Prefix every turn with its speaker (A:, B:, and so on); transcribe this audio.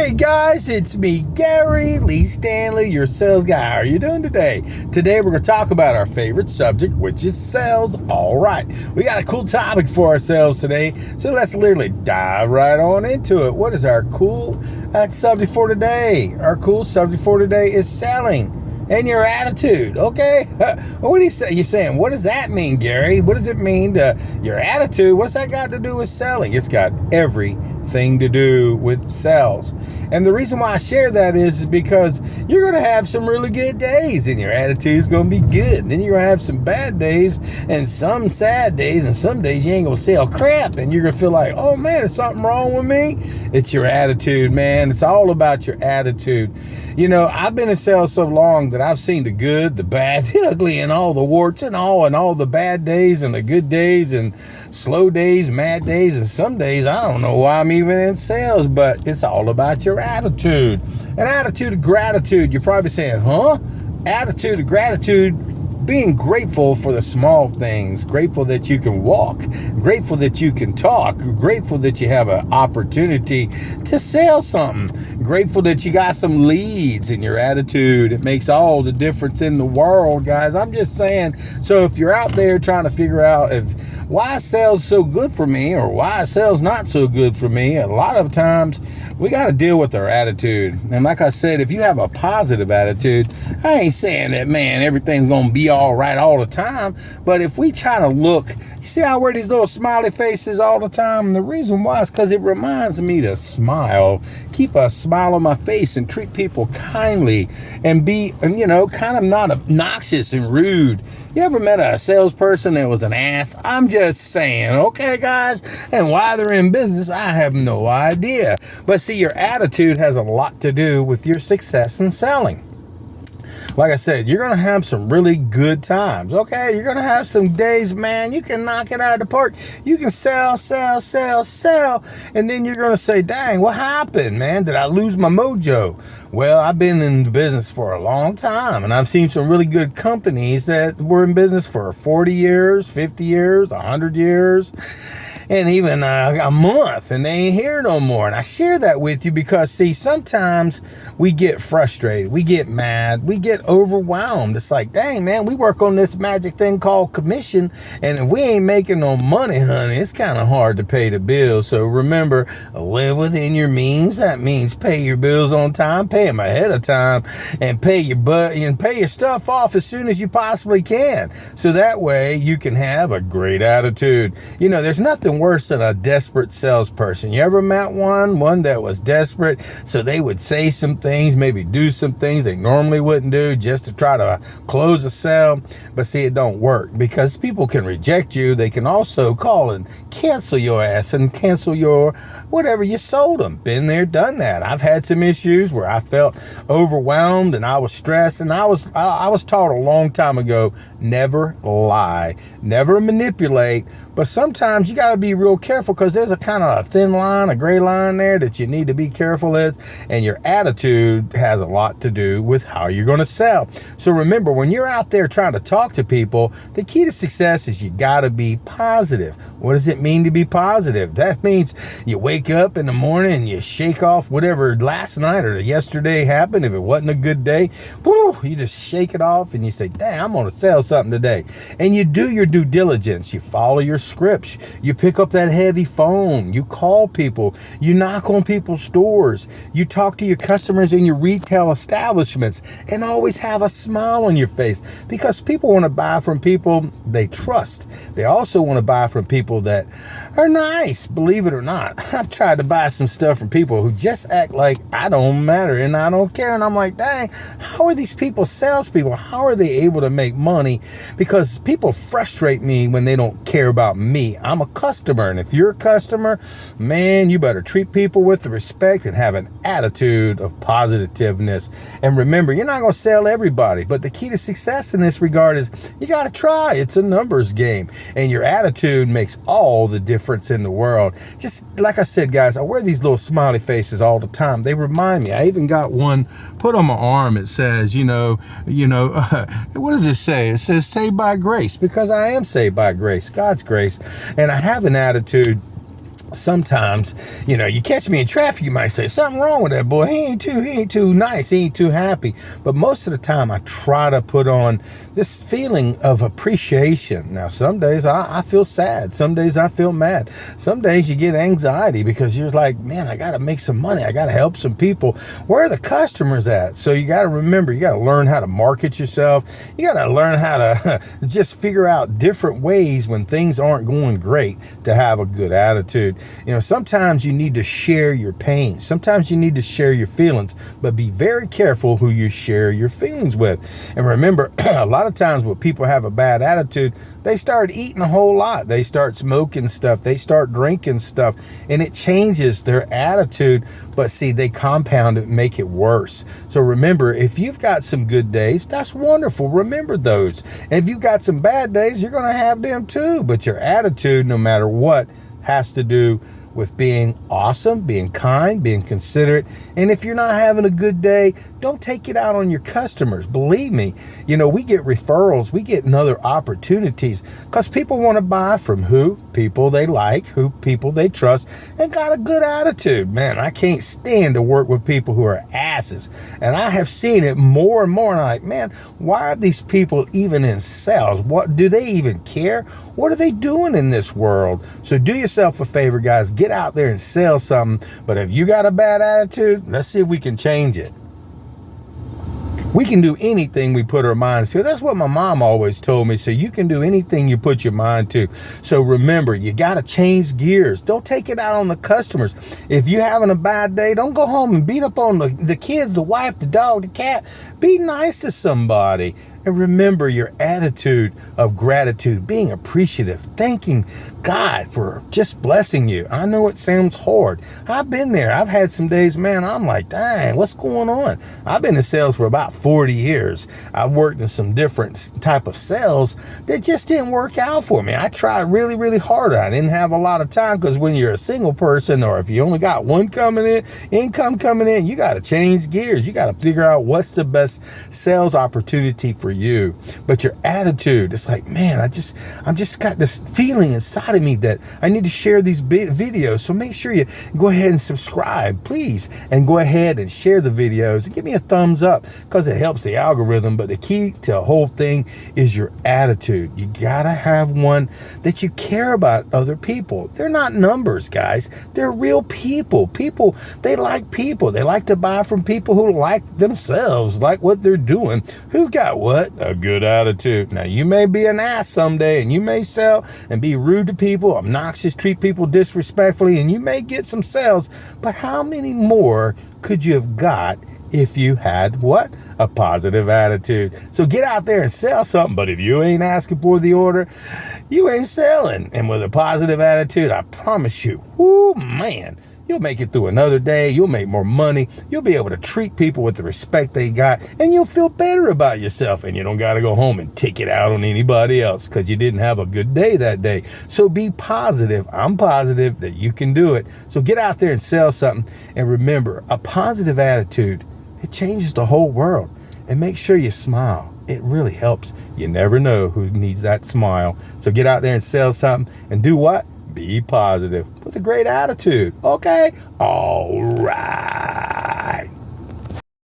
A: Hey guys, it's me, Gary Lee Stanley, your sales guy. How are you doing today? Today we're going to talk about our favorite subject, which is sales. All right, we got a cool topic for ourselves today, so let's literally dive right on into it. What is our cool subject for today? Our cool subject for today is selling and your attitude. Okay, what do you say? You're saying, what does that mean, Gary? What does it mean to your attitude? What's that got to do with selling? It's got everything to do with sales. And the reason why I share that is because you're going to have some really good days and your attitude is going to be good. Then you're going to have some bad days and some sad days, and some days you ain't going to sell crap and you're going to feel like, oh man, is something wrong with me? It's your attitude, man. It's all about your attitude. You know, I've been in sales so long that I've seen the good, the bad, the ugly, and all the warts and all the bad days and the good days and slow days, mad days, and some days I don't know why I'm even in sales, but it's all about your attitude. An attitude of gratitude. You're probably saying, huh? Attitude of gratitude. Being grateful for the small things, grateful that you can walk, grateful that you can talk, grateful that you have an opportunity to sell something, grateful that you got some leads in your attitude. It makes all the difference in the world, guys. I'm just saying. So if you're out there trying to figure out why sales so good for me or why sales not so good for me, a lot of times we got to deal with our attitude. And like I said, if you have a positive attitude, I ain't saying that, man, everything's going to be all right all the time. But if we try to look, you see how I wear these little smiley faces all the time? And the reason why is because it reminds me to smile, keep a smile on my face and treat people kindly and be, kind of not obnoxious and rude. You ever met a salesperson that was an ass? I'm just saying, okay, guys? And why they're in business, I have no idea. But see, your attitude has a lot to do with your success in selling. Like I said, you're going to have some really good times, okay? You're going to have some days, man, you can knock it out of the park. You can sell. And then you're going to say, dang, what happened, man? Did I lose my mojo? Well, I've been in the business for a long time, and I've seen some really good companies that were in business for 40 years, 50 years, 100 years. And even a month, and they ain't here no more. And I share that with you because, see, sometimes we get frustrated, we get mad, we get overwhelmed. It's like, dang, man, we work on this magic thing called commission, and if we ain't making no money, honey, it's kind of hard to pay the bills. So remember, live within your means. That means pay your bills on time, pay them ahead of time, and pay your stuff off as soon as you possibly can. So that way you can have a great attitude. You know, there's nothing worse than a desperate salesperson. You ever met one that was desperate, so they would say some things, maybe do some things they normally wouldn't do just to try to close a sale? But see, it don't work because people can reject you. They can also call and cancel your ass and cancel your whatever you sold them. Been there, done that. I've had some issues where I felt overwhelmed and I was stressed, and I was taught a long time ago, never lie, never manipulate. But sometimes you got to be real careful because there's a kind of a thin line, a gray line there that you need to be careful with. And your attitude has a lot to do with how you're going to sell. So remember, when you're out there trying to talk to people, the key to success is you got to be positive. What does it mean to be positive? That means you wake up in the morning and you shake off whatever last night or yesterday happened. If it wasn't a good day, you just shake it off and you say, dang, I'm going to sell something today. And you do your due diligence. You follow your scripts. You pick up that heavy phone. You call people. You knock on people's doors. You talk to your customers in your retail establishments, and always have a smile on your face because people want to buy from people they trust. They also want to buy from people that are nice, believe it or not. I've tried to buy some stuff from people who just act like I don't matter and I don't care. And I'm like, dang, how are these people salespeople? How are they able to make money? Because people frustrate me when they don't care about me. I'm a customer. And if you're a customer, man, you better treat people with the respect and have an attitude of positiveness. And remember, you're not going to sell everybody, but the key to success in this regard is you got to try. It's a numbers game, and your attitude makes all the difference in the world. Just like I said, guys, I wear these little smiley faces all the time. They remind me. I even got one put on my arm. It says, what does it say? It says saved by grace, because I am saved by grace, God's grace. And I have an attitude sometimes, you catch me in traffic, you might say something wrong with that boy. He ain't too nice. He ain't too happy. But most of the time I try to put on this feeling of appreciation. Now, some days I feel sad. Some days I feel mad. Some days you get anxiety because you're like, man, I got to make some money. I got to help some people. Where are the customers at? So you got to remember, you got to learn how to market yourself. You got to learn how to just figure out different ways when things aren't going great to have a good attitude. Sometimes you need to share your pain. Sometimes you need to share your feelings, but be very careful who you share your feelings with. And remember, a lot of times when people have a bad attitude, they start eating a whole lot. They start smoking stuff. They start drinking stuff, and it changes their attitude. But see, they compound it and make it worse. So remember, if you've got some good days, that's wonderful. Remember those. And if you've got some bad days, you're going to have them too. But your attitude, no matter what, has to do with being awesome, being kind, being considerate. And if you're not having a good day, don't take it out on your customers. Believe me, we get referrals, we get other opportunities because people want to buy from people they like, people they trust, and got a good attitude. Man, I can't stand to work with people who are asses. And I have seen it more and more. And I'm like, man, why are these people even in sales? What do they even care? What are they doing in this world? So do yourself a favor, guys. Get out there and sell something. But if you got a bad attitude, let's see if we can change it. We can do anything we put our minds to. That's what my mom always told me. So you can do anything you put your mind to. So remember, you got to change gears. Don't take it out on the customers. If you're having a bad day, don't go home and beat up on the kids, the wife, the dog, the cat. Be nice to somebody. And remember your attitude of gratitude, being appreciative, thanking God for just blessing you. I know it sounds hard. I've been there. I've had some days, man, I'm like, dang, what's going on? I've been in sales for about 40 years. I've worked in some different type of sales that just didn't work out for me. I tried really, really hard. I didn't have a lot of time because when you're a single person or if you only got one income coming in, you got to change gears. You got to figure out what's the best sales opportunity for you. But your attitude, it's like, man, I'm just got this feeling inside of me that I need to share these videos. So make sure you go ahead and subscribe, please, and go ahead and share the videos and give me a thumbs up because it helps the algorithm. But the key to the whole thing is your attitude. You gotta have one that you care about other people. They're not numbers, guys. They're real people. They like people. They like to buy from people who like themselves, like what they're doing, who got what? A good attitude. Now, you may be an ass someday, and you may sell and be rude to people, obnoxious, treat people disrespectfully, and you may get some sales, but how many more could you have got if you had what? A positive attitude. So get out there and sell something, but if you ain't asking for the order, you ain't selling. And with a positive attitude, I promise you, whoo, man, you'll make it through another day. You'll make more money. You'll be able to treat people with the respect they got, and you'll feel better about yourself. And you don't got to go home and take it out on anybody else because you didn't have a good day that day. So be positive. I'm positive that you can do it. So get out there and sell something. And remember, a positive attitude, it changes the whole world. And make sure you smile. It really helps. You never know who needs that smile. So get out there and sell something and do what? Be positive with a great attitude. Okay? All right.